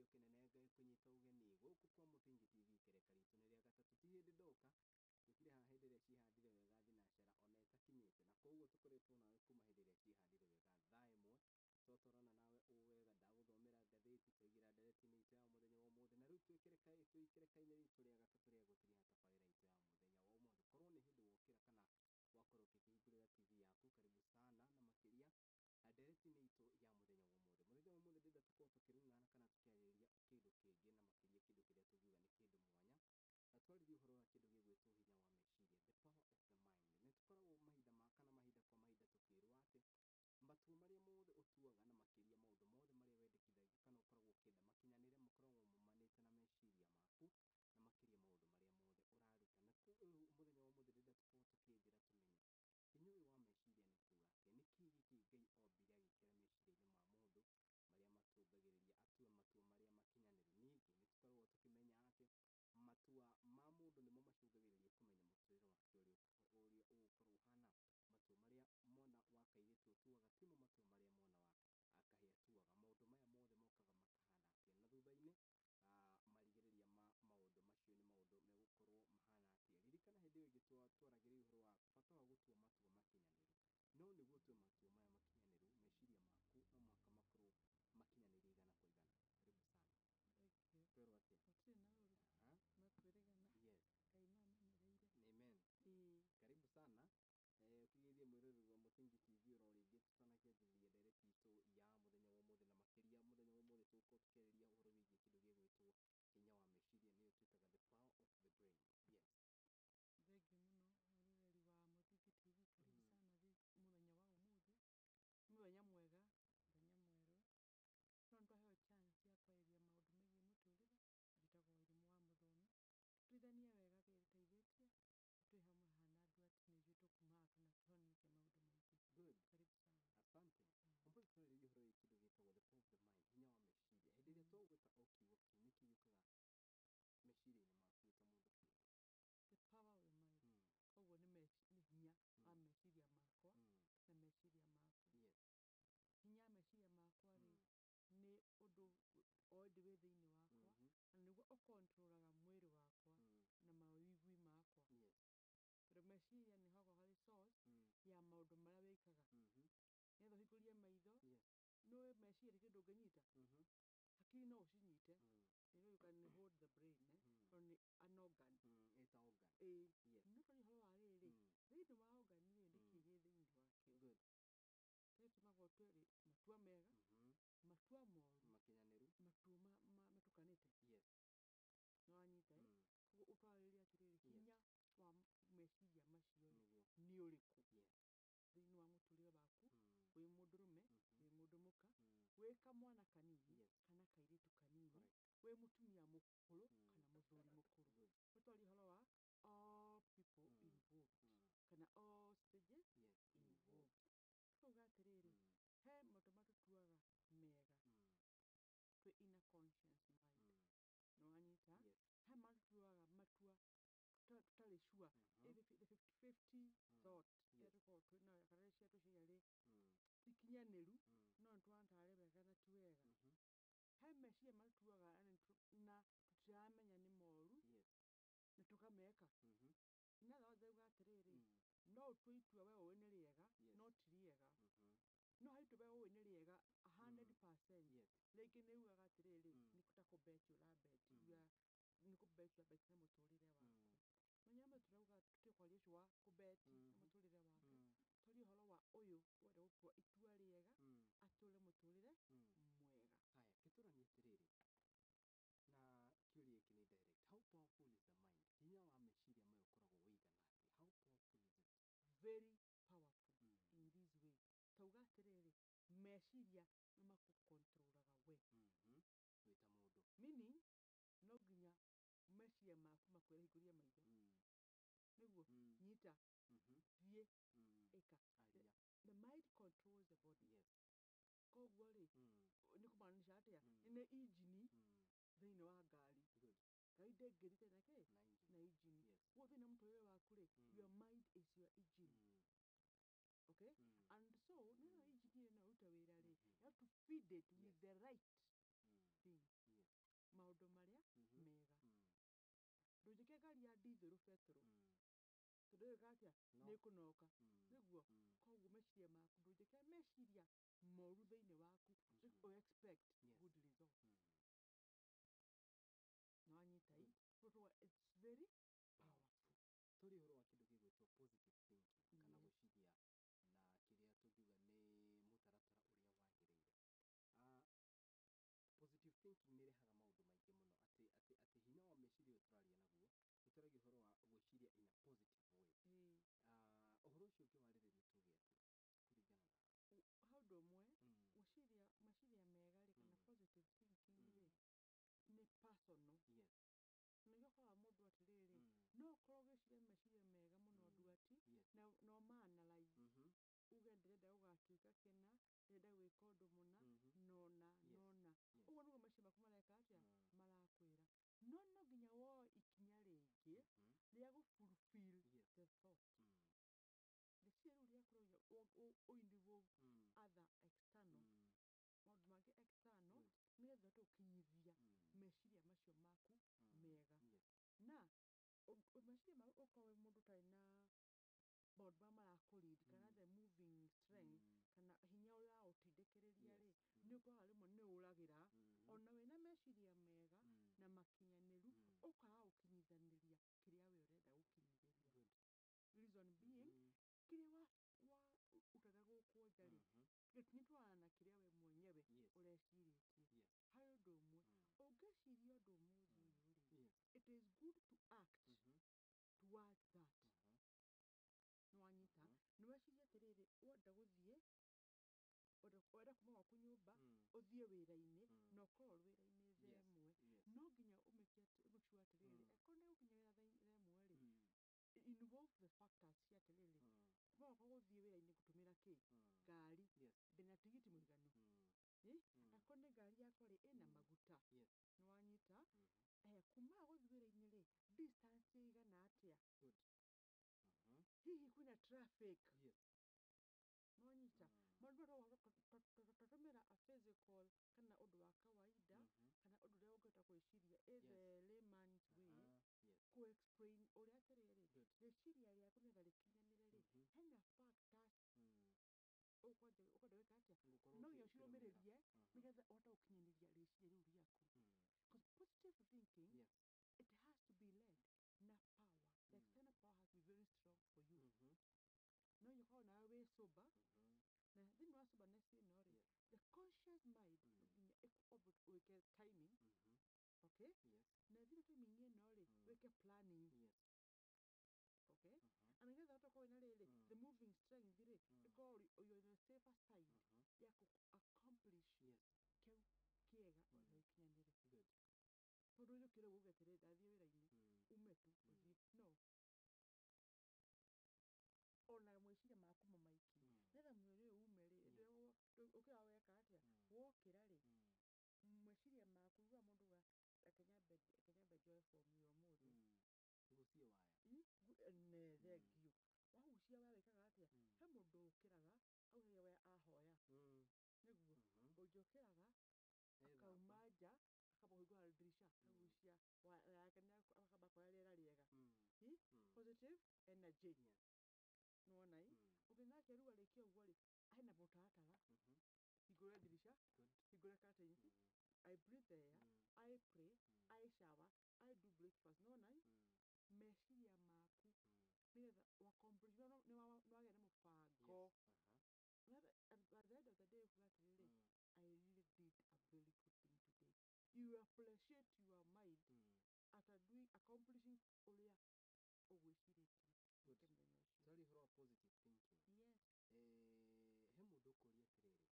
kinene ngai kunyita ugeni guku kwa Muthingi TV kereka ritu ni ria gatatu ti hindi ndoka gutire ha hindi ria cihandire wega thinashara ona itakinyite na koguo tukoretwo nawe kuma hindi ria cihandire wega thaa imwe twatorana nawe wega ndaguthomera ngatheti twaigira ndereti-ini itu ya muthenya wa umuthi na riu twikireka-ini ritu ria gatatu ria gutiria tabarira itu ya muthenya wa umuthi korwo ni hindi wokira kana wakorwo ukihingurira TV yaku karibu sana na makiria ndereti-ini itu ya muthenya wa umuthi ndenda tukorwo tukirungana kana tukiariria kindu kingi na makiria kindu kiria tungiuga ni kindu mwanya na twaririe uhoro wa kindu gigwitwo hinya wa meciria, the power of the mind. Ni tukoragwo mahinda kwa mahinda tukirwo ati matua maria mothe utuaga na makiria maundu mothe maria wendekithagia kana ukoragwo ukienda makinyanire makoragwo mumanite na meciria maku na makiria maundu maria mothe uraruta na muthenya wa umuthi ndenda tukorwo tukinjira tumenye hinya uyu wa meciria ni kuga atia niki giki ngai ombire agikira meciria-ini ma mundu maria matungagiriria atue matua maria makinyaniru ningi ni tukoragwo tukimenya ati matua ma mundu nimo macungagiriria kumenya muturire wake uria ugukorwo uhana matua maria mwana wa kairitu utuaga timo matua maria mwana wa kahia atuaga maundu maya mothe mokaga makahana atia na thutha-ini marigiriria ma maundu macio ni maundu megukorwo mahana atia ririkana hindi iyo ingi twaragiriria uhoro wa bata wa gutua matua makinyaniru no niguo utue matua maya makinyaniru meciria maku no muhaka makorwo makinyaniire igana kwa igana. Karibu sana. Thank you. Kwero atia Gutiri na uru no twirigana. Yes. Ngai no amenyereire. Amen. Karibu sana. Ukigithia mwiroreri wa Muthingi TV uroringi tutanakianjiriria ndereti itu ya muthenya wa umuthi na makiria muthenya wa umuthi tugukorwo tukiariria uhoro wigie kindu gigwitwo hinya wa meciria niyo twitaga the power of the brain. Yes. Thengi muno mwiroreri wa Muthingi TV karibu sana muthenya wa umuthi muthenya mwega muthenya mweru no twaheo chance ya kwariria maundu megie muturire gitagwo irimu wa muthoni tuithanie wega giriteithitie twi hamwe hana andu ati ni ithuĩ tukumaga kana tuhonie maundu maingi. Good. Karibu sana. Asante. Umbe twaririe uhoro wa kindu gitagwo the power of the mind hinya wa meciria hindi ria twagweta o kiugo kiu niki giukaga meciria-ini maku wita mundu kiumbe. The power of the mind. Koguo ni hinya wa meciria makwa na meciria maku. Yes. Hinya meciria makwa ri ni undu already wi thiini wakwa na niguo ukontrolaga mwiri wakwa na mawigwi makwa. Yes. Tondu meciria ni hago hari source ya maundu maria wikaga. Nigetha uhingurie maitho no meciria kindu unginyita hakiri no ucinyite. You know you can hold the brain on an organ. It's an organ. Yes. No tori horo wa riri thiini wa organ iyo niki gi thiini wakio. Good. Tumago tweri matua mega matua moru makinyaniru matua matukanite. Yes. No anyita koguo utwariria atiriri hinya wa meciria macio ni uriku. Yes. Thiini wa muturire waku wi mundurume wi mundu muka wi kamwana kanini kana kairitu kanini wi mutumia mukuru kana muthuri mukuru. Utwari horo wa all people involved kana all stages involved. Tuga atiriri he maundu matutuaga mega twi inner conscience mind. No anyita he matutuaga matua tutari sure the 50-50 thought yetuko twina kana cia tuciria ri tikinyaniru no ntwantare wega na ti wega. He meciria matuaga na tutiramenya ni moru na tukameka. Na thauga atiriri no utue itua we uwe ni riega no ti riega. No haitu we uwe ni riega 100%. Ringi ni ugaga atiriri ni kutakubeti urabeti ni kubeti na muturire waku. No nyama turauga tutikwaria cua kubeti na muturire wake. Tori horo wa uyu wenda gukua itua riega ature muturire mwega. Haya kiturani atiriri na kiuria iki ni direct. How powerful is the mind? Hinya wa meciria mayo ukoragwo wigana atia? How powerful is it? Very powerful in this way. Tauga atiriri meciria ni makukontrolaga we wita mundu. Meaning no nginya meciria maku makwira hinguria maitho niguo nyita thie eka. The mind controls the body. Yes. Koguo ri ni kumaanisha atia ni engine thiini wa ngari. Good. Ngari ndingirite na ki na engine. Wo thiini muturire waku ri your mind is your engine. Okay? And so no engine no uta wira ri you have to feed it with the right things. Yes. maũndũ marĩa mega ndũnjĩke ngari ya diesel petrol tondũ ĩyo ĩgatĩa nĩ kũnoka nĩguo koguo meciria maku ndũnjĩke meciria moru thĩinĩ waku o expect good result nĩwanyita it's very powerful. Tũrĩ ũhoro wa kĩndũ gĩgwĩtwo positive thinking kana gwĩciria na kĩrĩa tũngiuga nĩ mũtaratara ũrĩa wagĩrĩire. Positive thinking nĩ ĩrehaga maũndũ maingĩ mũno atĩ hinya wa meciria ũyũ tũraria naguo nĩ tũragia ũhoro wa gwĩciria in a positive way. Ũhoro ũcio ũngĩwarĩrĩrio tuge atĩa kũringana nawe? Hau ũndũ ũmwe meciria mega rĩ kana positive thinking rĩ nĩ personal. Nĩguo ũkoraga mũndũ atĩrĩrĩ no ũkorwo ũgĩciria meciria mega mũno ũndũ ati na ũma-analyze uge ndĩrenda gũgatuĩka kĩna, ndĩrenda gwĩka ũndũ mũna nona ũguo nĩguo meciria maku mareka atĩa marakwĩra no nginya woe ikinya rĩngĩ rĩa gũ fulfill the thought. Rĩciria rĩu rĩaku involve other external maũndũ mangĩ external nĩgetha ũhote gũkinyithia meciria macio maku mega na meciria maku ũkorwo wĩ mũndũ ũtarĩ na maũndũ marĩa marakũ-lead kana the moving strength kana hinya ũrĩa ũragũtindĩkĩrĩria rĩ nĩ ũkoraga rĩmwe nĩ ũragĩra ona wĩna meciria mega na makinyanĩru ũkaga gũkinyithanĩria kĩrĩa we ũrenda gũkinyithĩria. Reason being kĩrĩa ũtaga gũkũ nja rĩ gĩtinyitũrana na kĩrĩa we mwenyewe ũrecirĩtie. Harĩ ũndũ ũmwe ũngĩciria ũndũ ũmũthĩ ũyũ rĩ it is good to act towards that. Nĩwanyita nĩwecirie atĩrĩrĩ wenda gũthiĩ wenda kuma gwaku nyũmba ũthiĩ wĩra-inĩ na ũkorwo ũrĩ wĩra-inĩ thaa ĩmwe no nginya make sure atĩrĩrĩ angĩkorwo nĩ ũgũkinya wĩra thaa ĩmwe rĩ involve the factors cia atĩrĩrĩ kuma gwakwa gũthiĩ wĩra-inĩ ngũtũmĩra kĩ ngari ndĩna tigiti mũiganu angĩkorwo nĩ ngari yakwa rĩ ĩna maguta nĩwanyita kuma gũthiĩ wĩra-inĩ rĩ distance ĩigana atĩa hihi kwĩna traffic nĩwanyita maũndũ tatũmĩra a physical kana ũndũ wa kawaida kana ũndũ ũrĩa ũngĩhota gwĩciria the layman's way kũ explain ũrĩa atĩrĩrĩ rĩciria rĩaku nĩgetha rĩkinyanĩre rĩ hena factors ũkwenda gwĩka atĩa no nginya ũcirũmĩrĩrie nĩgetha ũhote gũkinyanĩria rĩciria rĩu rĩaku. Because positive thinking it has to be led na power. The external power has to be very strong for you. No nginya ũkorwo nawe wĩ sober na thĩinĩ wa soberness ĩno rĩ the conscious mind no nginya wĩke timing okay na thĩinĩ wa timing ĩno rĩ wĩke planning okay na nĩgetha ũhote gũkorwo wĩna rĩrĩ the moving strength rĩ ĩkorwo you're on the safer side ya kũ accomplish kĩu kĩega ũrenda gĩkinyanĩre. Tondũ ũjũkĩre uge atĩrĩrĩ ndathiĩ wĩra-inĩ ume tu ũthiĩ no ona mwĩciria maku mamaiki nĩgetha mwĩrĩ ũyũ ume rĩ ũkĩra weka atĩa wokĩra rĩ mwĩciria maku uga mũndũ uga Ekenya joy from your mũthĩ ngucie waya thengiũ wahucia waya wĩkaga atĩa he mũndũ ũkĩraga ahuhagia waya ahoya nĩguo ũngĩũkĩraga akauma nja akamba kũhingũra dirisha akagucia waya yake akamba kuoya rĩera rĩega positive energy nĩwona ũngĩona rĩu arĩkia ũguo rĩ hena mũtaratara hingũre dirisha hingũre curtains I breathe air I pray I shower I do breakfast nĩwona meciria maku nĩgetha accomplish nĩwagĩa na mũbango at the end of the day ũkuga atĩrĩrĩ I really did a very good thing today. You appreciate your mind after accomplishing ũrĩa ũgwĩcirĩtie mũthenya ũcio. Tell you about positive thinking. He mũndũ ũkũria atĩrĩrĩ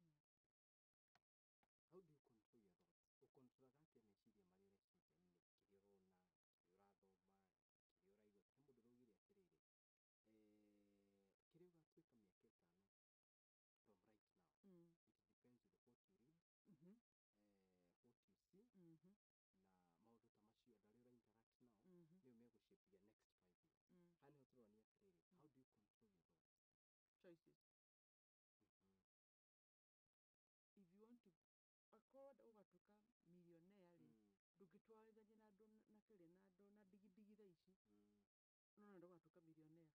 how do you control your thoughts? Ũkontrolaga atĩa meciria marĩa ũreciria kĩrĩa ũrona kĩrĩa ũrathoma kĩrĩa ũraigua. He mũndũ ũraugire atĩrĩrĩ kĩrĩa ũgatuĩka mĩaka ĩtano from right now it depends with what you read what you see na maũndũ ta macio andũ arĩa ũra interact nao nĩo megũ-shape your next 5 years. Haha nĩho tũronania atĩrĩrĩ how do you control your thoughts? Choices. If you want to akorwo ũgatuĩka millionaire rĩ ndũngĩtwarithania na andũ na kĩrĩa na andũ na digidigi thaa ici no nenda ũgatuĩka millionaire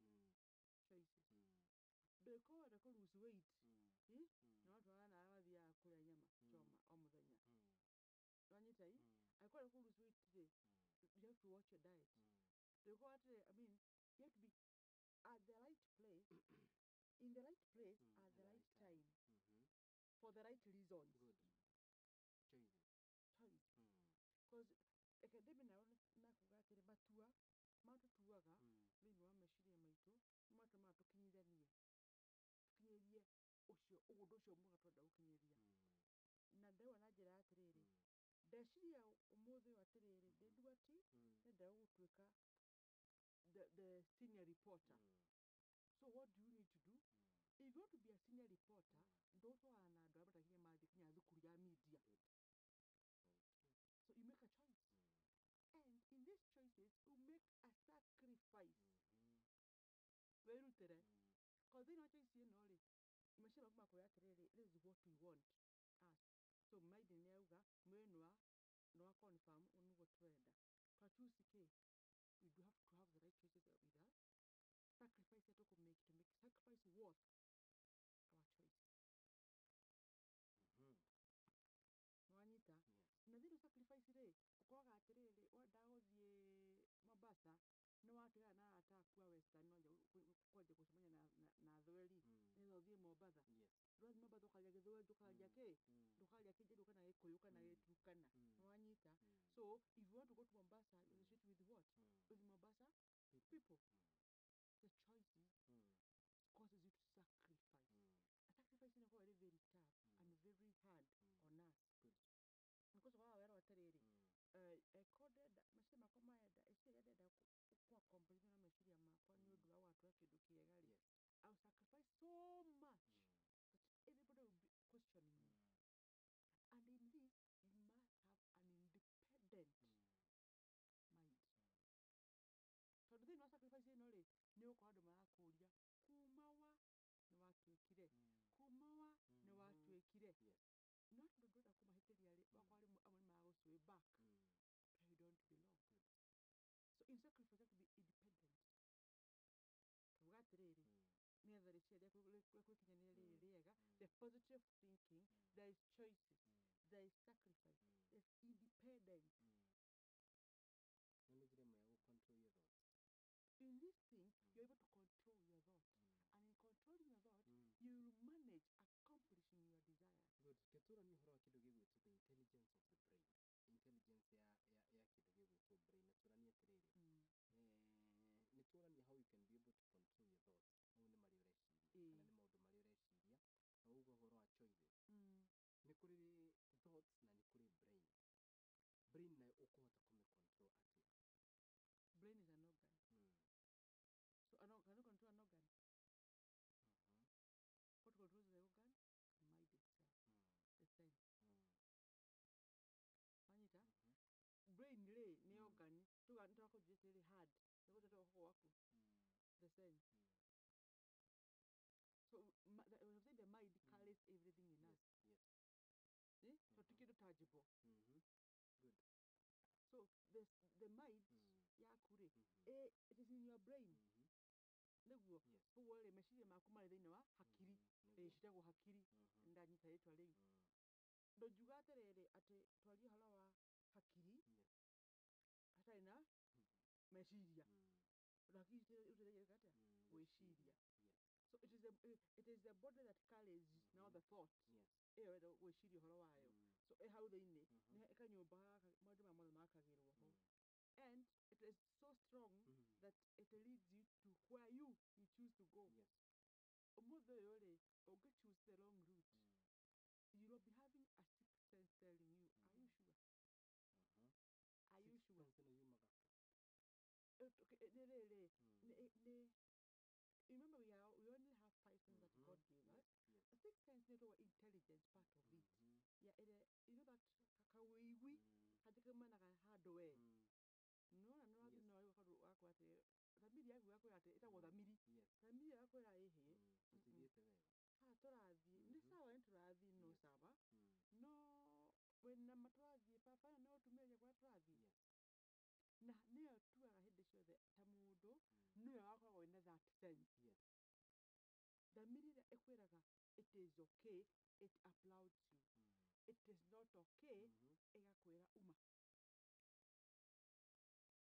choices ndũngĩkorwo wenda kũ lose weight na watu wana wathiaga kũrĩa nyama choma o mũthenya wanyita angĩkorwo wenda kũ lose weight rĩ you have to watch your diet ndũngĩkorwo atĩ I mean you have to be at the right place in the right place at the right time for the right reasons. Good. Choice. Because academy na kuga atĩrĩ matua matutuaga thĩinĩ wa meciria maitũ matũmaga tũkinyithanie tũkinyĩrie ũcio ũndũ ũcio mwega tũrenda gũkinyĩria na ndĩrauga na njĩra atĩrĩrĩ ndeciria ũmũthĩ atĩrĩrĩ ndĩndua ati nĩndaga gũtuĩka the senior reporter. So what do you need to do? If you want to be a senior reporter, ndũtwara na andũ arĩa matakinya mathikinya thukuru ya media. So you make a choice. And in these choices, you make a sacrifice. Werutĩre. Because thĩinĩ wa choice ĩno rĩ, meciria maku makwĩra atĩrĩrĩ, this is what we want us. So mind nĩ auga, mwĩrĩ nĩ confirm nĩguo tũrenda. Twa choose kĩ? We do have to have the right choices with us. Sacrifice that to make sacrifice worth our choice. Wanyita na thĩinĩ sacrifice rĩ ũkoraga atĩrĩrĩ wenda gũthiĩ Mombasa nĩ watiga na ataku a Western kwanja gũcemania na thweri nĩgetha ũthiĩ Mombasa ndũrathiĩ Mombasa ũkaria gĩthweri ũkaria kĩ ndũkaria kĩnjĩrũ kana gĩkũyũ kana gĩturukana wanyita. So if you want to go to Mombasa you associate with what? With Mombasa people. The choices causes you to sacrifice. A sacrifice is very, very tough and very hard on us. Good. Because of our atterere, I called that machine Macomaeda, I say that I composition of machine Maco, you do our track educate. I'll sacrifice so much that everybody will be questioning me. And in this, you must have an independent mind. So the thing no sacrifice no le nĩ ũkora andũ marakũria kuma wa nĩ watuĩkire kuma wa nĩ watuĩkire no tondũ ndũrenda kũmahĩtĩria rĩ wakora rĩmwe amwe nĩmagũsway back where you don't belong. So in sacrifice you have to be independent. Tuga atĩrĩrĩ nĩgetha rĩciria rĩakwĩkinyanĩria rĩrĩ rĩega the positive thinking, there is choices, there is sacrifice, there is independence. Control your thoughts. In this thing, you're able to control your thoughts. And in controlling your thoughts, you will manage accomplishing your desires. Good. Ketura ni horo kidogo gĩgwĩtwo the intelligence of the brain. Intelligence ya kidogo gĩgwĩtwo brain. Naturania atiriri. Naturania how you can be able to control your thoughts. Mau nĩ marĩ ũreciria. Kana nĩ maũndũ marĩ ũreciria. Na ũguo horo wa choices. Nĩ kũrĩ thoughts na nĩ kũrĩ brain. Brain na ũkũhota kũmĩ-control atĩa? Brain is an organ. So can you control an organ? What controls the organ? The mind itself. The sense. Wanyita? Brain ni organ. Tuga nitako jisiri hard. Niko tatoka waku. The sense. So we have said the mind carries everything in us. Yes. See? So tikido tangible. Good. So the mind yakure it is in your brain. Niguo koguo rĩ meciria maku marĩ thĩinĩ wa hakiri citagwo hakiri ndanyita rĩtwa rĩu ndũngiuga atĩrĩrĩ atĩ twarie ũhoro wa hakiri hatarĩ na meciria hakiri ũteithagia atĩa gwĩciria. So it is the body that carries now the thoughts ĩyo wenda gwĩciria ũhoro wayo. So hau thĩinĩ nĩ kanyũmba maũndũ mothe makagĩrwo ho. And it is so strong that it leads you to where you choose to go. Umuthi uyu ri unge choose the wrong route, you will be having a sixth sense telling you, are you sure? Are you sure? Remember we only have 5 senses that God gave us. A sixth sense is the intelligent part of it. Yeah, you know that kakawiwi hatikamana hardware. No, no, no, wako ate thamiri yaku yakwira ati itagwo thamiri. Thamiri yakwira ihi. Tuthiĩte wega. Tũrathiĩ nĩ sawa nĩ tũrathiĩ no sawa. No wena matũrathiĩ baba no tumĩrĩria kwa tũrathiĩ. ũrathiĩ na nĩyo tuaga hĩndĩ ciothe ta mũndũ nĩwe wakoragwo wĩna that sense thamiri ĩrĩa ĩkwĩraga it is okay, it applauds you, it is not okay, ĩgakwĩra uma.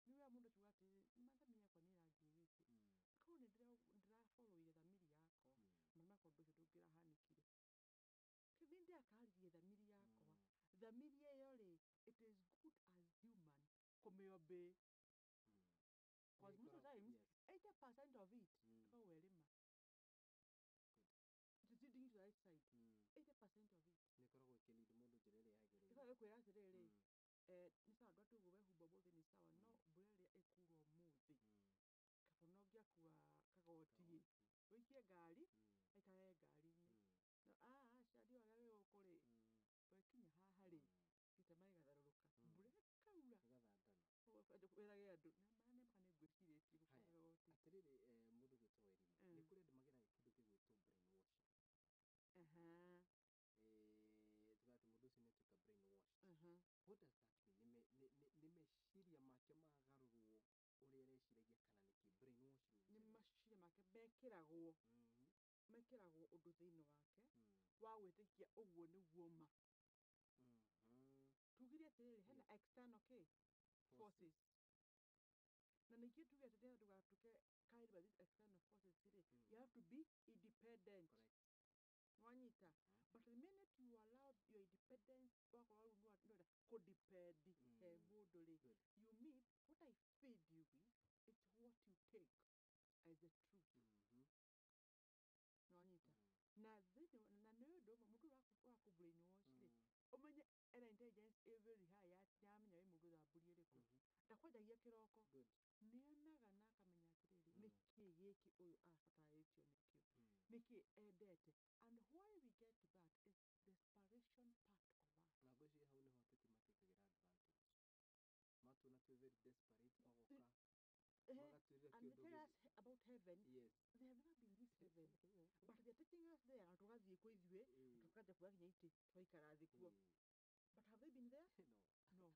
Nĩwega mũndũ akiuga atĩrĩrĩ nĩma thamiri yakwa nĩĩrangia gĩkĩ korwo nĩndĩrafolowire thamiri yakwa makorwo ũndũ ũcio ndũngĩrahanĩkire kĩndĩ ndĩrakaririe thamiri yakwa thamiri ĩyo rĩ it is good as human kũmĩobey because most of the times 80% of it ĩkoragwo ĩrĩma leading to the right side 80% of it nĩkoragwo ĩkĩlead mũndũ njĩra ĩrĩa yagĩrĩire ĩkoragwo ĩkwĩra atĩrĩrĩ nĩ sawa andũ atĩ wehumba ũmũthĩ nĩ sawa no mbura ĩrĩa ĩkura ũmũthĩ kaba no ngĩakua kagoti wĩikie ngari aikare ngari-inĩ no ciathĩ ũrĩa wĩ gũkũ rĩ gwekinya haha rĩ gĩtema gĩgatharũrũka mbura ĩkaura wĩrage andũ maya nĩ mpaka nĩ ngwĩcirĩtie gũkua kagoti. Atĩrĩrĩ mũndũ gwĩtwo Wairimu nĩ kũrĩ andũ mageragia kĩndũ gĩgwĩtwo brainwashing tuga atĩ mũndũ ũcio nĩatuĩka brainwashed. What does that mean? Nĩ meciria make magarũrwo ũrĩa areciragia kana nĩkĩ brainwashing? Nĩ meciria make mekĩragwo ũndũ thĩinĩ wake wa gwĩtĩkia ũguo nĩguo ma. Tugire atĩrĩrĩ hena external forces na nĩkĩo tuge atĩ nĩgetha ndũgatuĩke carried by these external forces rĩ you have to be independent. Wanyita but the minute you allow your independence wakorwo rĩu nĩũrenda kũdepend he mũndũ rĩ you mean what I feed you with it's what you take as the truth. Wanyita na nĩ ũndũ ũmwe mũndũ ũrakũ brainwash rĩ ũmenye ena intelligence very high yamenya wĩ mũndũ thambũri ĩrĩkũ ndakwanjagia kĩroko nĩonaga na akamenya atĩrĩrĩ nĩkĩ gĩkĩ ũyũ arabatarĩtio nĩkĩo nĩkĩ endete and why we get that is desperation part of us. Na ngwĩciria hau nĩho ateti matuĩkagĩra advantage matuona twĩ very desperate magoka and they tell us about heaven. Yes, they have never been this heaven but they are taking us there na tugathiĩ kwĩ ithuĩ tukaja kuoya kinya itĩ twaikara thĩ kuo but have they been there? No.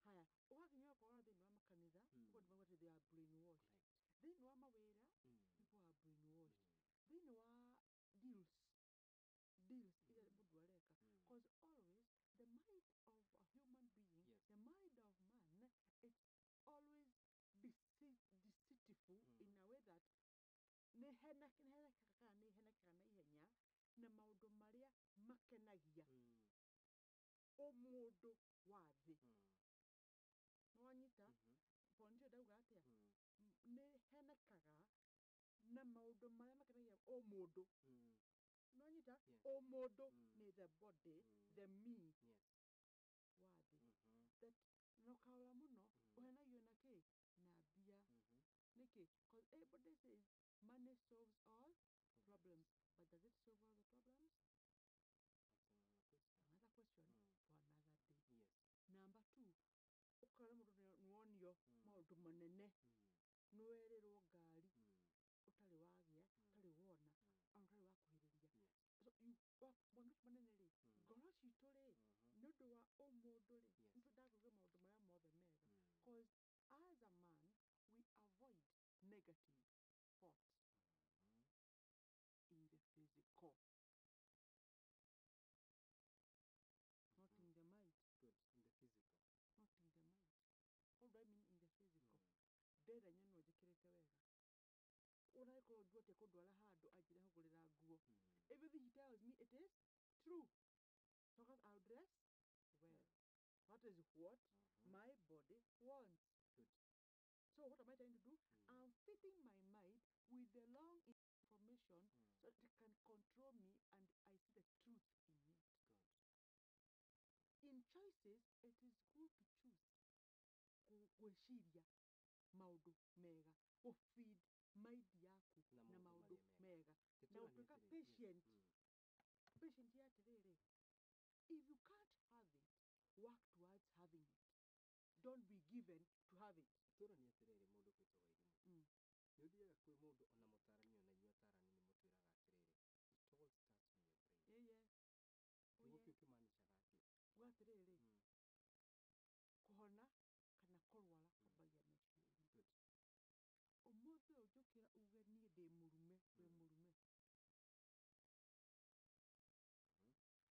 Haya ũgakinya ũkora thĩinĩ wa makanitha ũkona they are brainwashed. Thĩinĩ wa mawĩra people are brainwashed. Thĩinĩ wa deals iria mũndũ areka because always the mind of a human being the mind of man it's always deceitful in a way that nĩhenekaga na ihenya na maũndũ marĩa makenagia ũmũndũ wa thĩ. Nĩwanyita point ndauga atĩa nĩhenekaga na maũndũ marĩa makenagia ũmũndũ. Nĩwanyita ũmũndũ nĩ the body the me wa thĩ that nokaũra mũno ũhenagio na kĩ na mbia nĩkĩ because everybody says money solves all problems but does it solve all the problems? Another question for another day. Number 2 ũkora mũndũ nĩwonio maũndũ manene nĩwerĩrwo ngari ũtarĩ wagĩa ũtarĩ wona ona ũtarĩ wakuhĩrĩria so maũndũ manene rĩ ngoro citũ rĩ nĩũndũ wa ũmũndũ rĩ nĩtwendaga kũigua maũndũ marĩa mothe mega because as a man we avoid negative thoughts in the physical not in the mind. Good, in the physical. Not in the mind. What do I mean in the physical? Ndĩrenda nyonwo njĩkĩrĩte wega ũnagĩkorwo nduote kũndwara handũ anjĩre hũgũrĩra nguo everything he tells me it is true so that I'll dress well. That is what my body wants. Good. So what am I trying to do? I'm fitting my mind with the long information so that it can control me and I see the truth in it. Good. In choices, it is good to choose gwĩciria maũndũ mega feed mind yaku na maũndũ mega na ũtuĩka patient. Patient ya atĩrĩrĩ if you can't have it work towards having it, don't be given to have it. Tũrania atĩrĩrĩ mũndũ gwĩtwo Wairimu nĩ ũthiaga kwĩ mũndũ ona mũtarani ona inyuĩ atarani nĩ mũtwĩraga atĩrĩrĩ it all starts in your brain. Yes. Kiugo kĩu kĩmaanishaga atĩa? Gwa atĩrĩrĩ kũhona uke ujukira uge niĩ ndĩ mũrume wĩ mũrume.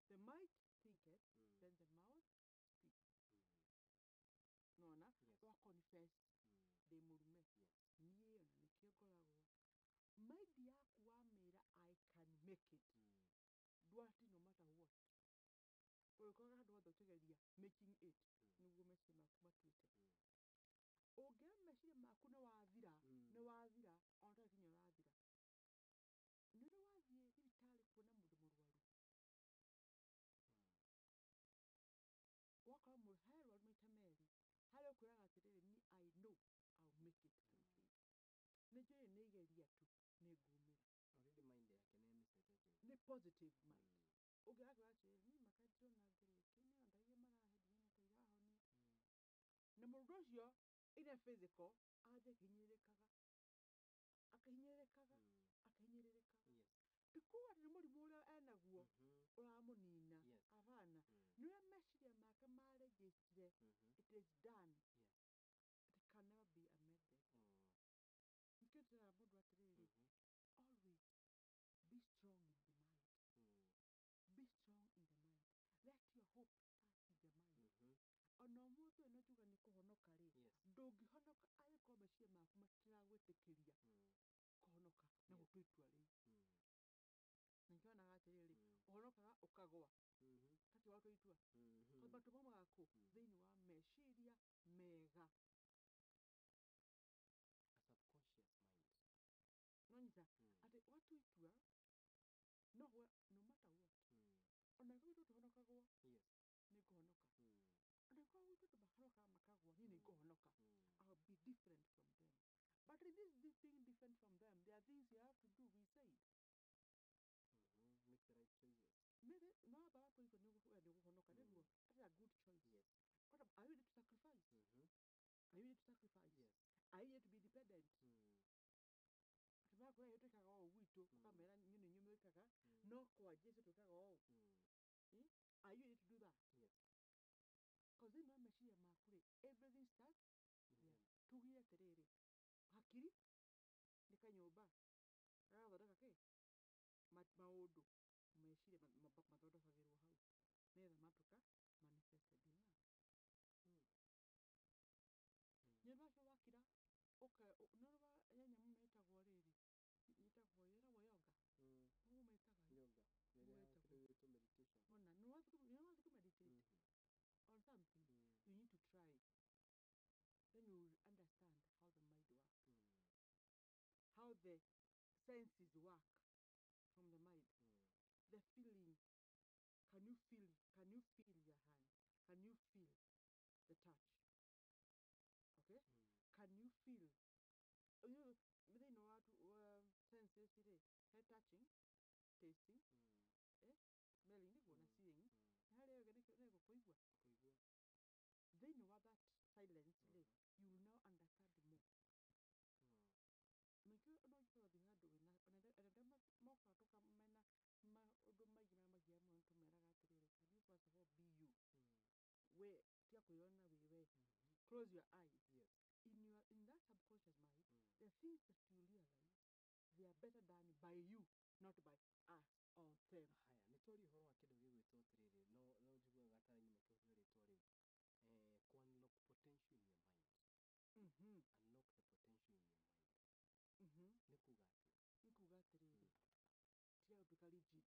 The might thinketh, then the mouth speaks. Nona wa confess ndĩ mũrume niĩ ona nĩkĩo ngoragwo. Mind yaku wamĩra I can make it, ndwati no matter what. Ũgĩkoraga handũ hothe ũkĩgeria making it, nĩguo meciria maku matuĩte. Ũngĩoya meciria maku nĩ wathira, ona ndũrĩ kinya ũrathira. Nĩũrĩ wathiĩ thibitarĩ kuona mũndũ mũrwaru? Wakora mũndũ he arwaru maita merĩ, harĩa ũkwĩraga atĩrĩrĩ niĩ I know I'll make it through this. Nĩnjũĩ nĩigeria tu nĩngumĩra. Already mind yake nĩmĩcete ciothe. Nĩ positive mind. Ũngĩakwĩra atĩrĩrĩ niĩ maka ndĩrona ngĩrĩki niĩ ona ndaigua marahe ndĩrona ta irahonia. Na mũndũ ũcio in a physical anjie akĩhinyĩrĩrĩkaga. Ndikuga atĩ nĩ mũrimũ ũrĩa enaguo ũramũnina, hapana. Nĩwe meciria make marĩnjĩcire it is done, it can never be amended. Nĩkĩo twĩraga mũndũ atĩrĩrĩ, always be strong in the mind. Be strong in the mind. Let your hope start in the mind. Ona ũmũthĩ ũyũ njuga nĩ kũhonoka rĩ, ndũngĩhonoka angĩkorwo meciria maku matiragwĩtĩkĩria kũhonoka na gũtua itua rĩu. Na nĩkĩo wonaga atĩrĩrĩ, ũhonokaga ũkagũa, ũtarĩ watua itua. Tondũ matua maumaga kũ? Thĩinĩ wa meciria mega. A subconscious mind. Nonyita atĩ watua itua no matter what. Ona angĩkorwo gwitũ tũhonokagwo, nĩngũhonoka. Ona angĩkorwo gwitũ andũ mahonokaga makagũa, niĩ nĩngũhonoka. I'll be different from them. But in this being different from them, there are things you have to do, we said. Make the right choices. No amba watua itua nĩũgũhonoka, nĩguo. That is a good choice. What are you ready to sacrifice? Are you ready to sacrifice? Are you ready to be dependent? Atĩmakũra yo twĩkaga o gwitũ, ũkamera niĩ nĩ inyuĩ mwĩkaga, no kwa Jesũ twĩkaga o. Are you ready to do that? Because thĩinĩ wa meciria maku rĩ, everything starts there. Tugire atĩrĩrĩ, hakiri nĩ kanyũmba gagathondeka kĩ? Maũndũ meciria mathondekagĩrwo hau nĩgetha matuĩka manifested in us. Nĩ wacio wakira nĩũrĩ nyamũ ĩno ĩtagwo rĩrĩ, ĩtagwo yoga. Ũguo metaga yoga. Ĩrĩa meditation. Ona nĩwathiĩ ku meditate on something, you need to try. Then you will understand how the mind works. How the senses work from the mind. The feeling. Can you feel your hand? Can you feel the touch? Okay? Can you feel? Within what senses it is? Touching, tasting, smelling, seeing. They know what that silence is. You will now understand more. Nĩkĩo ona ũngĩkorwo ũthiĩ handũ wĩna ona moka tũkamena maũndũ maingĩ marĩa magiaga mũno nĩtũmeraga atĩrĩrĩ, can you first of all be you? We tiga kwĩyona wĩ we. Close your eyes. In that subconscious mind, the things that you realize, they are better done by you, not by us or them. Haya, nĩtwaria ũhoro wa kĩndũ gĩgwĩtwo atĩrĩrĩ, no njiguaga ta nyuma kĩhũthĩra rĩtwa rĩu. Unlock potential in your mind. Unlock the potential in your mind. Nĩ kuga atĩa? Nĩ kuga atĩrĩrĩ, tiga gũtuĩka rigid.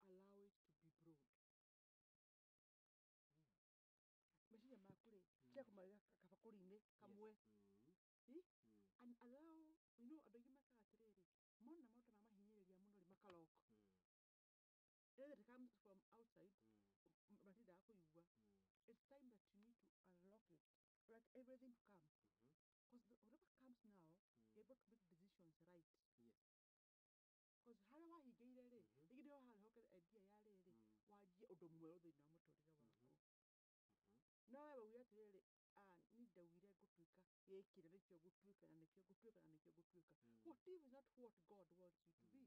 Allow it to be broad. Meciria maku rĩ, tiga kũmaiga kabakũri-inĩ kamwe. And allow, andũ aingĩ mekaga atĩrĩrĩ, mona maũndũ mamahinyĩrĩria mũno rĩ makalock. Either it comes from outside, matindaga kũigua. It's time that you need to unlock it. Like everything to come. Because whatever comes now, you're able to make decisions right. Because harĩa wahingĩire rĩ, rĩngĩ nĩho harĩ idea ya rĩrĩ, wanjie ũndũ mwerũ thĩinĩ wa mũtũrĩre waku. No wewe uge atĩrĩrĩ, niĩ ndaugire ngũtuĩka gĩkĩ na nĩkĩo ngũtuĩka na nĩkĩo ngũtuĩka na nĩkĩo ngũtuĩka. What if it's not what God wants you to be?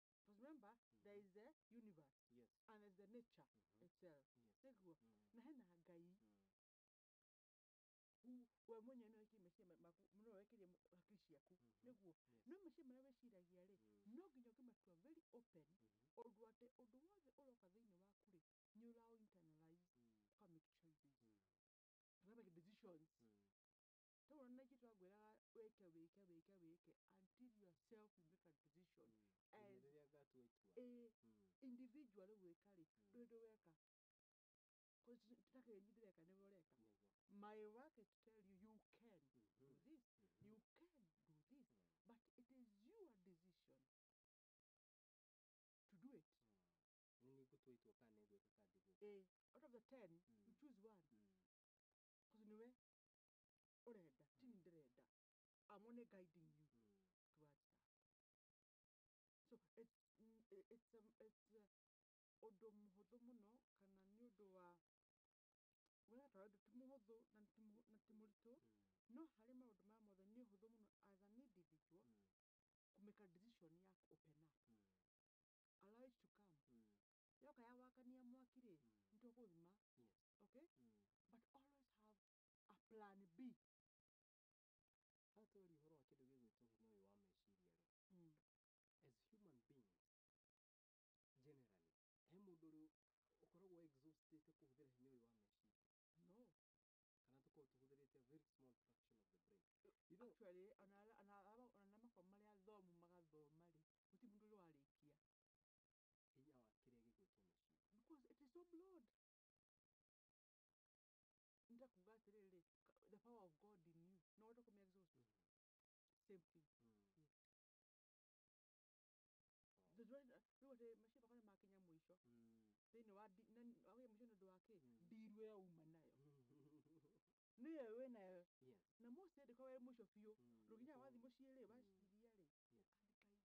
Because remember, there is the universe and there's the nature itself. Nĩguo, na hena Ngai who we mwenye no wiki meciria maku no wekirie hakiri ciaku niguo no meciria maria weciragia ri no nginya ukimatua very open undu ati undu wothe uroka thiini waku ri ni ura internalize uka make choices kana make decisions tawona niki twangwiraga weke until yourself you make a decision and individual weka ri ndu weka cause tutake ndireka ni ureka my work is to tell you you can do this you can do this but it is your decision to do it nini gutwitwo kana gweka kandi go out of the 10 you choose one cause niwe urenda tini ndirenda I'm only guiding you towards that so it's undu muhuthu muno kana ni undu wa wena tawadu tumuhuthu na timuritu no hari maundu ma mothe ni uhuthu muno as an individual to make a decision ya open up allow it to come yoka ya wakania mwakire nito kuthima okay but always have a plan B atwari horo kindu gigwitwo hinya uyu wa meciria ri as human beings generally he mundu ri ukoragwo exhausted kuhuthira hinya uyu wa meciria no kana tuko tuhuthirite a very small fraction of the brain you know actually ana makwa maria thomu magathoma ri guti mundu ri warikia hinya wa kiria gigwitwo meciria because it is so broad ndakuga atiriri the power of God in you no watu kumi exhaust same thing yes the joy wote mashi bakona makinya mwisho thini wa awe mwisho ndo wake ndiru ya uma nayo niye we nayo na most de kwa mwisho fio ruginya wathi muciire waciria ri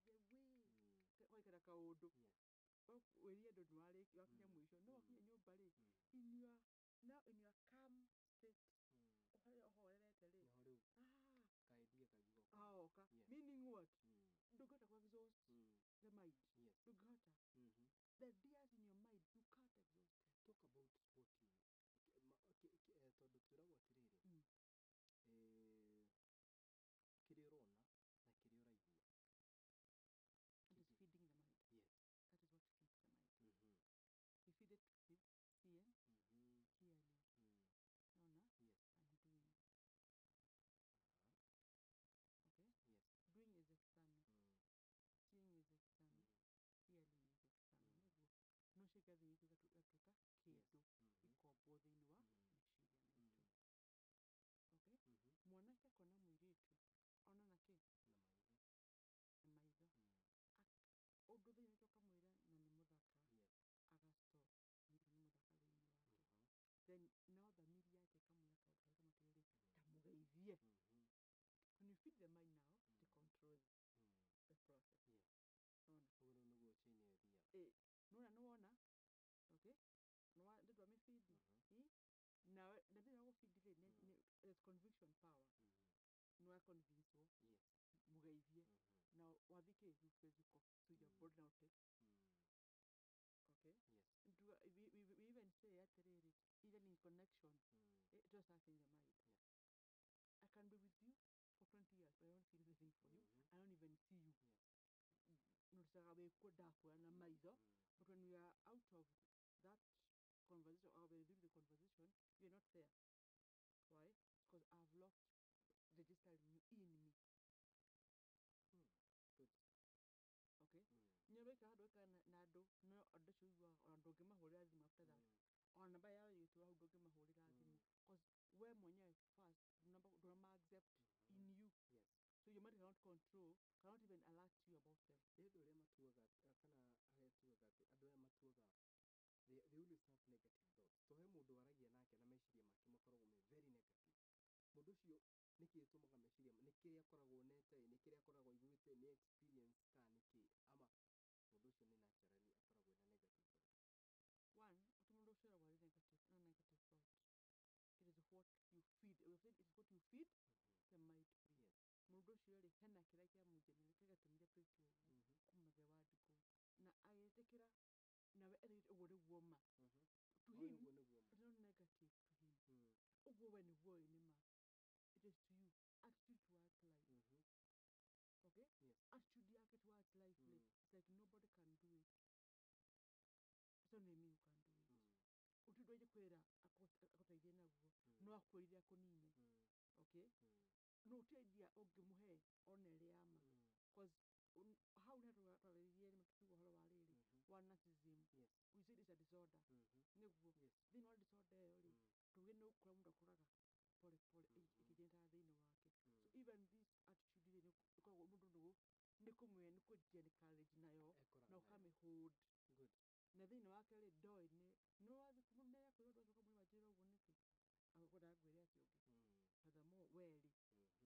andika the way kwa kara kaundu werie ndo nwari wakinya mwisho no wakinya nyumba ri in your calm state uhorerete ri kaidie kajugo oka meaning what ndugota kwa exhaust the mind ndugota the ideas in your mind you can't exhaust them talk about what you tondu twiragwo atiriri kiri urona na kiri uraigua that is feeding the mind yes that is what feeds the mind we feed it with seeing hearing naona and doing okay doing is external seeing is external hearing is external niguo no shika thini tugatuka kindu ikombo thini wa meciria metu okay mwanake akona muiritu ona naki na maitho undu thini tukamwira na ni muthaka agasto ni muthaka thini wake then now the media yake kamwira kaundu kama tiriri tamugeithie when you feed the mind now it controls the process nona uguru nugo chain ya thia nona nuona okay no nditwa me feed na thina go feed ri is conviction power no convince wo mugeithie now wathike you physical so your body now takes okay we even say atiriri even in connection it just starts in the mind I can be with you for 20 years but I don't feel anything for you I don't even see you nurisaga wikudakwa na maitho but when we are out of that conversation or when through the conversation you're not there why because I've locked registering you in me good okay nyobeka hado kana nado no odashuwa ondo ngimahurira thimu after that ona baya yitu hado ngimahurira thimu because we mwenyewe first do not accept in you so your mind cannot control cannot even alert you about them ndo ria matuaga kana aretuaga ati andu aya matuaga they always have negative thoughts to he mundu aragia nake na meciria make makoragwo me very negative mundu ucio niki tumaga meciria niki akoragwo nete niki akoragwo iguite ni experience ka niki ama mundu ucio ni naturally akoragwo na negative thoughts one utumundu ucio wa negative thought it is what you feed it is what you feed the mind with mundu ucio ri hena kira kia mujenere kigatumire twike ugu kuma the word go na ayetekira nawe eri ugu niguo ma to him it's not negative to him ugu we niguo ni ma says to you attitude towards life. Okay? Yes. Attitude yake towards life it's like nobody can do it. It's only me who can do it. Utudwaje kwera akoteithie naguo no akwirire akunine. Okay? No uteithia ungimuhe onere ama. Cause how na twariririe ni mtukiwa holo wa riri wa narcissism. Yes. We said it's a disorder. Niguo. Yes. Then what disorder yori tuge no kura mundu akuraga pole pole ikijenta thini wake. So even this attitude ni ukoragwo mundu ni kumwe ni kujia ni courage nayo na ukame hold. Good. Na thini wake ri doi no wathi kumunera kwiro ndo coka muri majira uguo niki agokoda ngwire ati ungi. Furthermore weri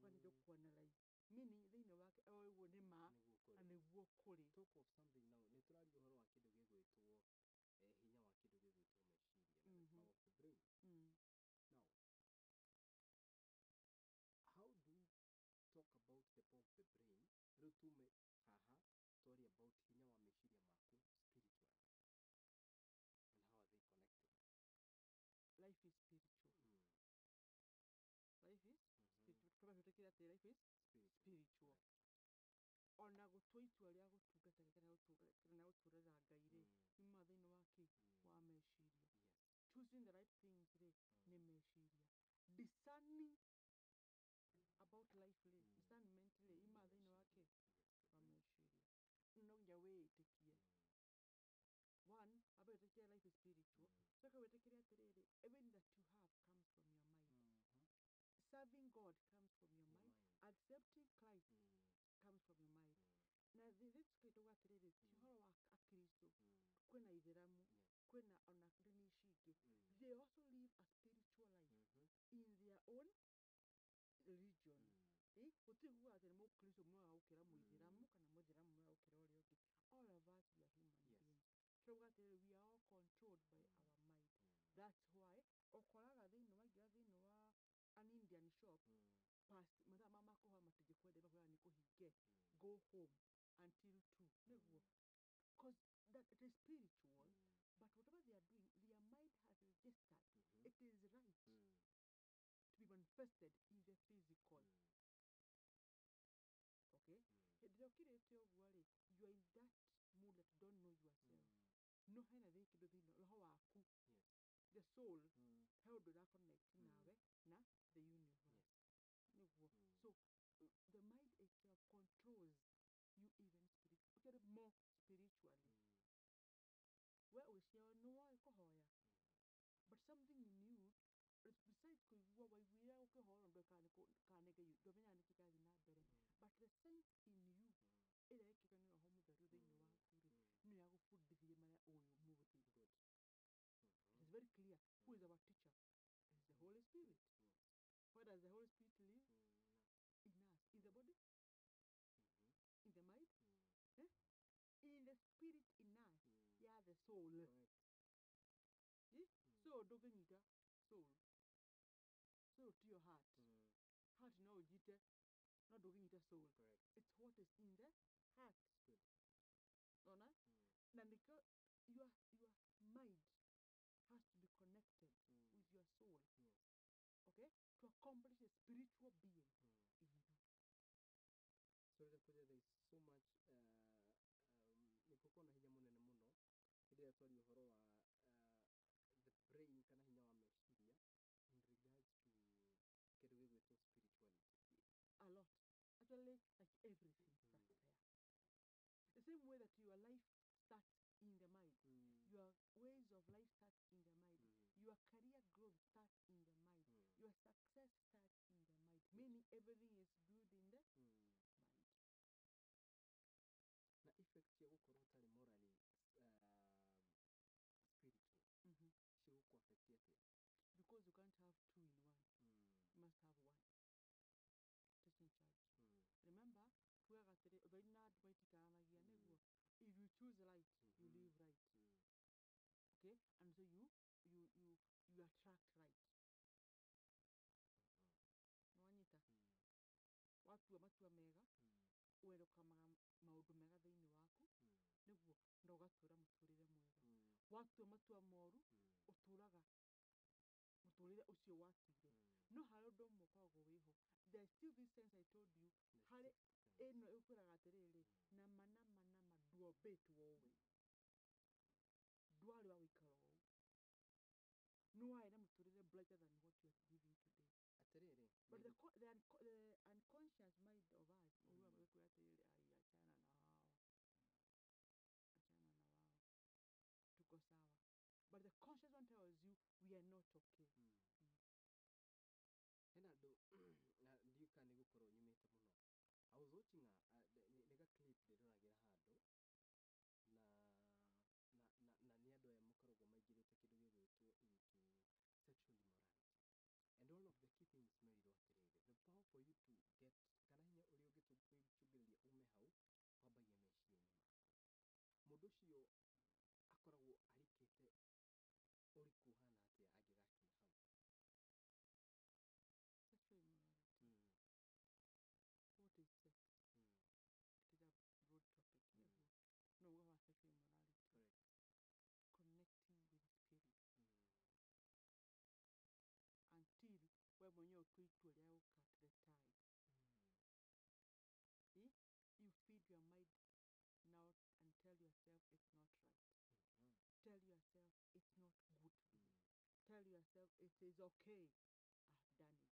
kwani ndukwanalize meaning thini wake uguo ni ma aniguo kuri. Talk of something now ni turaria uhoro wa kindu gigwitwo hinya wa kindu gigwitwo meciria na the power of the brain. Now how do we talk about the power of the brain? Riu tume haha story about hinya wa meciria maku spiritually and how are they connected? Life is spiritual. Life is spiritual. Kama tutekira ati life is spiritual. Ona gutwa itua ria gutungata kana guturira Ngai ri ima thini wake wa meciria. Choosing the right things ri ni meciria. Discerning about life ri discernment ri ima thini wake wa meciria. No nginya witikie. One, about life is spiritual. So witikie atiriri everything that you have comes from your mind. Serving God comes from your mind. Accepting Christ comes from your mind. Na this kitu watiriri ti horo wa Kristo. Kwena itheramu, kwena ona dini shiki. They also live a spiritual life in their own religion. Utigu ati mu Kristo mwa ukira mu itheramu kana mu itheramu mwa ukira uri uki. All of us we are human beings. So we are all controlled by our mind. That's why okoraga thini wagira thini wa an Indian shop past mathaa makuha matigikwende bakwira ni kuhinge go home until 2 niguo cause that it is spiritual but whatever they are doing their mind has registered it is right to be manifested in the physical. Okay? Hidro kirete oguo ri you are in that mood that you don't know yourself. No hena the kindu thini roho waku. Yes. The soul how do that connect nawe na the universe. So the mind itself controls you even more spiritually. Where we share no kuhoya. But something in you besides kuigua waiguira ukihoya ndo kanege you domenya ni kikazi na mbere but the sense in you ira ikika ni roho mutheru thini waku ri ni ya gufundithia maria uyu muthi. Good. It is very clear who is our teacher. It is the Holy Spirit. Where does the Holy Spirit live? In us. In the body? In the mind? In the spirit in us. Yeah, the soul. So, dogenita soul. Soul to your heart. Heart no jite. Not dogenita soul. Correct. It's what is in the heart. Good. Nona? Nandika your mind has to be connected with your soul. Yes. Okay? To accomplish a spiritual being in you. So there is so much nikuko na hinya munene muno ile twari uhoro wa the brain kana hinya wa meciria in regards to kindu gigwitwo spirituality. A lot. Actually, like everything starts there. The same way that your life starts in the mind. Your ways of life starts in the mind. Your career growth starts in the mind. Your success starts in the mind. Meaning everything is built in the mind. Na effects ya gukorwo utari morally spiritual. Shiguku affect atia? Because you can't have two in one. You must have one. Taking charge. Remember, if you choose right, you live right. Okay? And so you attract right. Nwanyita. Watua matua mega, uerokamaga maundu mega thiini waku, niguo na ugatura muturire mwega. Watua matua moru, uturaga muturire ucio watuire. No hari undu umwe ukoragwo wiho, there's still this sense I told you harĩ ĩno ĩkwĩraga atĩrĩrĩ nama nduombĩtwo we ndwarĩ wa gũikara ũũ nĩwarĩ na mũtũrĩre brighter than what you are living today atĩrĩrĩ but the unconscious mind of us ũguo wĩkwĩra atĩrĩrĩ ai achana na wao tuko sawa but the conscious one tells you we are not okay. Hena andũ na ndiuka nĩ gũkorwo nyumĩte mũno. I was watching nĩ ga clip ndĩroragĩra handũ na nĩ andũ aya mũkoragwo maingĩrĩte kĩndũ gĩgwĩtwo into sexual immorality and one of the key things merirwo atĩrĩrĩ the power for you to get kana hinya ũrĩa ũngĩcũngĩrĩria ume hau wambagia meciria-inĩ maku. Mũndũ ũcio akoragwo arikĩte ũriku hana atĩa angĩgakinya hau. Sexual immorality. What is sex? It is a broad topic. No, what was sexual immorality? Correct. Connecting with spirit. Until we mwenyewe tuitwe lea cut the tie. You feed your mind now and tell yourself it's not right. Tell yourself it's not good to do. Tell yourself it is okay. I've done it.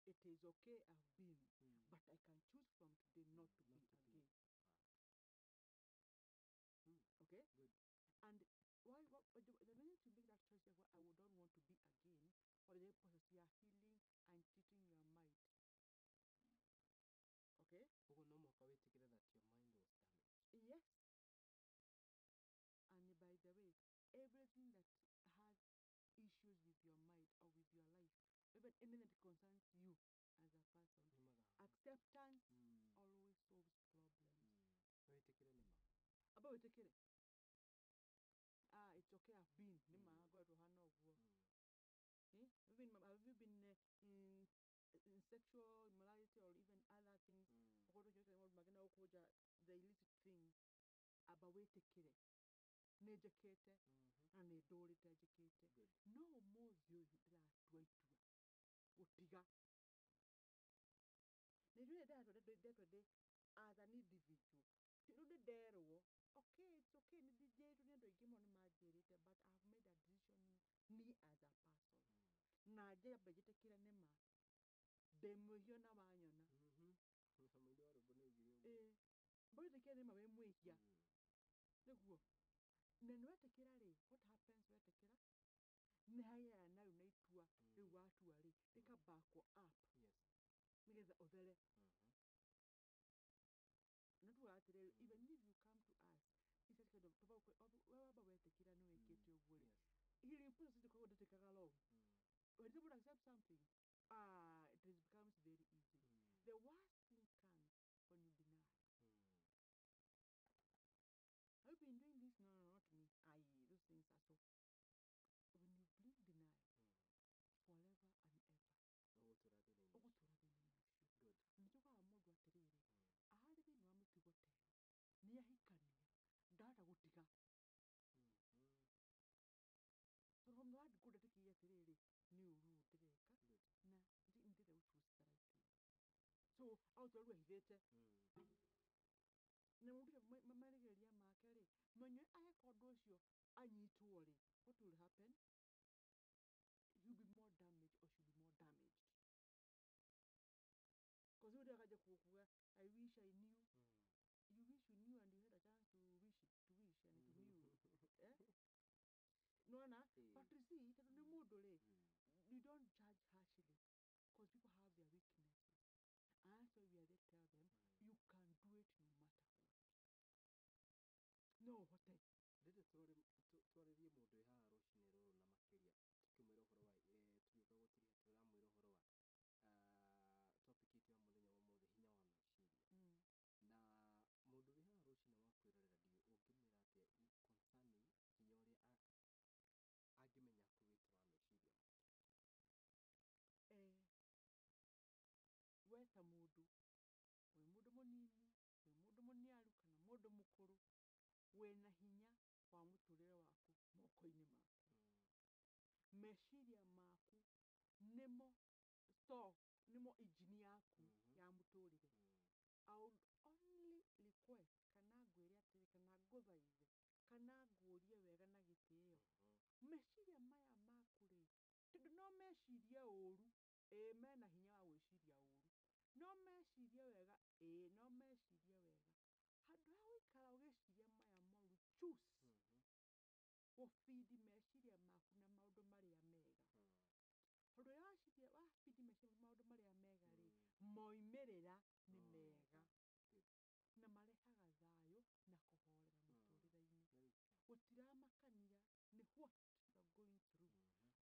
It is okay, I've been. But I can choose from today not to be again. Okay? Good. And the minute you make that choice, I don't want to be again, or the process you are healing and teaching your mind. Okay? No more together that your mind was damaged. Yes. And by the way, everything that has issues with your mind or with your life, even anything that concerns you as a person, acceptance always solves problems. About it, it's okay, I've been. Have you been in sexual immorality or even other things? The illicit things. About it, nejekete na nĩ ndũrĩte njĩkĩte no ũmũthĩ ũyũ ndĩratua itua gũtiga nĩ ndĩrĩ ndetwo as an individual ti rĩu nderwo okay it's okay nĩ njĩrĩtwo nĩ andũ aingĩ mũno nĩmanjĩrĩte but I have made a decision me as a person na njambe njĩtĩkĩre nĩma ndĩ mwĩhia na wanyona mũini wa rũmbo nĩ augire ũguo mbũrĩ njĩtĩkĩre nĩma wĩ mwĩhia nĩguo na nĩwetĩkĩra rĩ what happens wetĩkĩra nĩ hagĩa na rĩu na itua rĩu watua rĩ rĩkambakwo up nĩgetha ũthere na tuga atĩrĩrĩ even if you come to us it's such kind of wamba wetĩkĩra nĩ wĩkĩte ũguo rĩ healing process ĩkoragwo ndĩtĩkaga long when somebody accepts something it becomes very easy the worst thing comes when you deny. Have you been doing this? No, not me. Those things are so. When you bring denial, forever and ever. Good. Nĩtũkaga mũndũ atĩrĩrĩ arĩ thĩinĩ wa mĩtugo ta ĩyo nĩahikania ndahota gũtiga. So from the word good ndetĩkĩire atĩrĩrĩ nĩ ũru ndĩreka na ndĩrenda choose the right thing. So auto rĩu ehithĩte na mũndũ marĩgĩrĩria make rĩ mwenye ageka ũndũ ũcio anyitwo rĩ what will happen? You'll be more damaged or she'll be more damaged. Because you don't kuga I wish I knew. You wish you knew and you had a chance to wish and to knew. No, but you see, you don't judge harshly because people have their weaknesses. And so we are there to tell them you can do it no matter what. No, what? Ndĩrenda twarĩrie mũndũ wĩ haha rũcinĩ rũrũ na makĩria tũkĩmwĩra ũhoro wa tũgĩũka gũtũria tũramwĩra ũhoro wa topic itu ya mũthenya wa ũmũthĩ hinya wa meciria na mũndũ wĩ haha rũcinĩ wa kwĩrorera ndiũ ũngĩmwĩra atĩa concerning hinya ũrĩa angĩmenya kũwĩtũra meciria make. We ta mũndũ wĩ mũndũ mũnini wĩ mũndũ mũniaru kana mũndũ mũkũrũ wĩna hinya wa mũtũrĩre waku moko-inĩ maku meciria maku nĩmo injini yaku ya mũtũrĩre. I would only request kana ngwĩre atĩrĩ kana ngũthaithe kana ngũrie wega na gĩtĩo, meciria maya maku rĩ, tondũ no mecirie ũru, mena hinya wa gwĩciria ũru, no mecirie wega, no mecirie wega, handũ ha gũikara ũgĩciria maya moru, choose gũ feed meciria maku na maũndũ marĩa mega. Tondũ rĩrĩa wa feed meciria maũndũ marĩa mega rĩ, moimĩrĩra nĩ mega na marehaga thayũ na kũhorera mũtũrĩre-inĩ. Gũtiramakania nĩ what you are going through.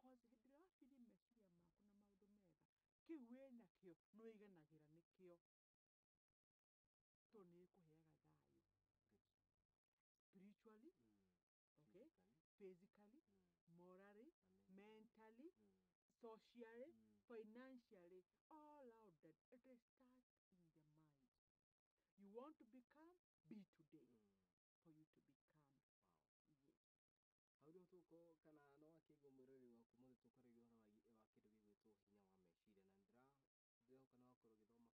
Cause hĩndĩ ĩrĩa wa feed meciria maku na maũndũ mega, kĩu wĩnakĩo nĩ wĩiganagĩra nĩkĩo, tondũ nĩ gĩkũheaga thayũ spiritually, okay, physically, morally, mentally, socially, financially, all out that it starts in the mind. You want to become, be today for you to become. Yes. Hau nĩho tũko kana no akĩigua mwĩrori waku mũthĩ tũkarĩrio ũhoro wa kĩndũ gĩgwĩtwo hinya wa meciria,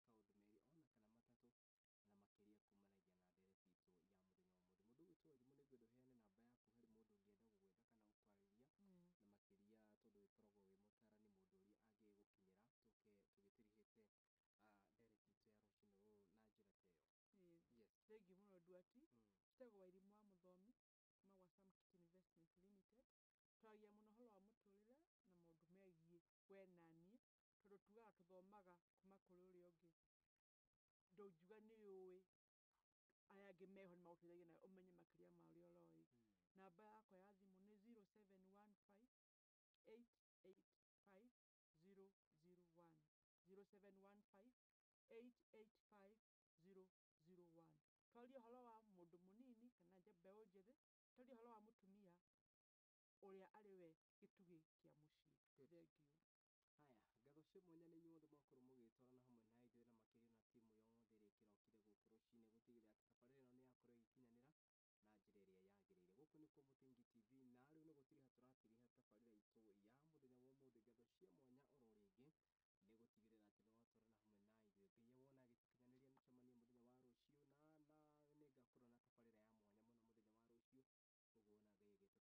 na ndĩroka no akorwo gĩthoma kaũndũ merĩ ona kana matatũ na makĩria kumanaigia na ndeereti itũ ya mũthenya wa mũthĩ. Mũndũ ũgwĩtwo Wairimu nĩ ngwenda ũheane namba yaku harĩ mũndũ ũngĩenda gũgwetha kana gũkwarĩria, na makĩria tondũ wĩkoragwo wĩ mũtaarani, mũndũ ũrĩa angĩgũkinyĩra tũgĩtirihĩte ndeereti itũ ya rũciinĩ rũrũ na njĩra ta ĩyo. Yes. Thengiũ mũno Nduati. Njĩtagwo Wairimu wa Mũthomi kuma gwa Samkit Investment Limited. Twaragia mũno ũhoro wa mũtũrĩre na maũndũ megiĩ we na niĩ, tondũ tugaga tũthomaga kuma kũrĩ ũrĩa ũngĩ. Ndũngiuga nĩ ũĩ, aya angĩ meho nĩ magũteithagia nawe ũmenye makĩria ma ũrĩa ũroĩ. Namba yakwa ya thimũ nĩ 0715 885 001, 0715 885 001. Twaria ũhoro wa mũndũ mũnini kana mbeũ njĩthĩ, twaria ũhoro wa mũtumia ũrĩa arĩ we gĩtugĩ kĩa mũciĩ. Thengiũ. Haya, ngatho cia mwanya nĩ inyuothe mwakorwo mũgĩtwarana hamwe na ithuĩ na makĩria na timu yothe ĩrĩa ĩkĩrokire gũkũ rũciinĩ gũtigĩrĩra atĩ tabarĩra ĩno nĩ yakorwo ĩgĩkinyanĩra na njĩra ĩrĩa yagĩrĩire. Gũkũ nĩkuo Mũthingi TV, na rĩu nĩ gũtiriha tũratiriha tabarĩra itũ ya mũthenya wa ũmũthĩ. Ngatho cia mwanya oro rĩngĩ nĩ gũtigĩrĩra atĩ nĩ watwarana hamwe na ithuĩ. Ngai wona agĩtũkinyanĩria mĩcemanio mũthenya wa rũciũ, na nĩ ngakorwo na tabarĩra ya mwanya mũno mũthenya wa rũciũ. Koguo ona Ngai agĩtũkinyanĩria atĩ tũkagomana o haha tũthiĩ na mbere na gũgĩthoma maũndũ ta macio.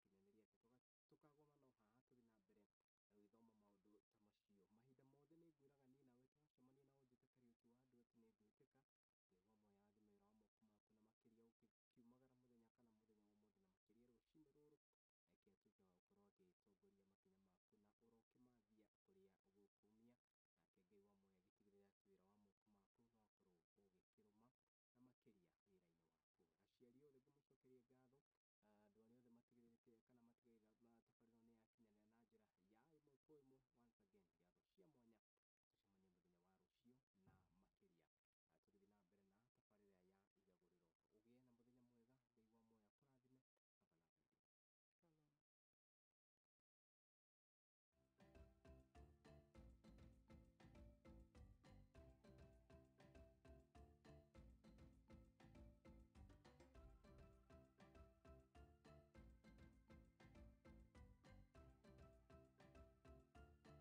Mahinda mothe nĩ ngwĩraga niĩ nawe tũgacemania na ũnjĩte Kariuki wa andũ atĩ nĩ ngwĩtĩka nĩguo moya rathime wĩra wa moko maku, na makĩria ũkiumagara mũthenya kana mũthenya wa ũmũthĩ na makĩria rũciinĩ rũrũ, reke atuĩke wa gũkorwo agĩtongoria makinya maku na ũrokimathia kũrĩa ũgũkumia, nake Ngai wa muoyo agĩtigĩrĩra atĩ wĩra wa moko maku no akorwo ũgĩkĩrũma na makĩria wĩra-inĩ waku. Aciari othe ngũmũcokeria ngatho, andũ arĩa othe matigĩrĩrĩte kana matigagĩrĩra tabarĩra ĩno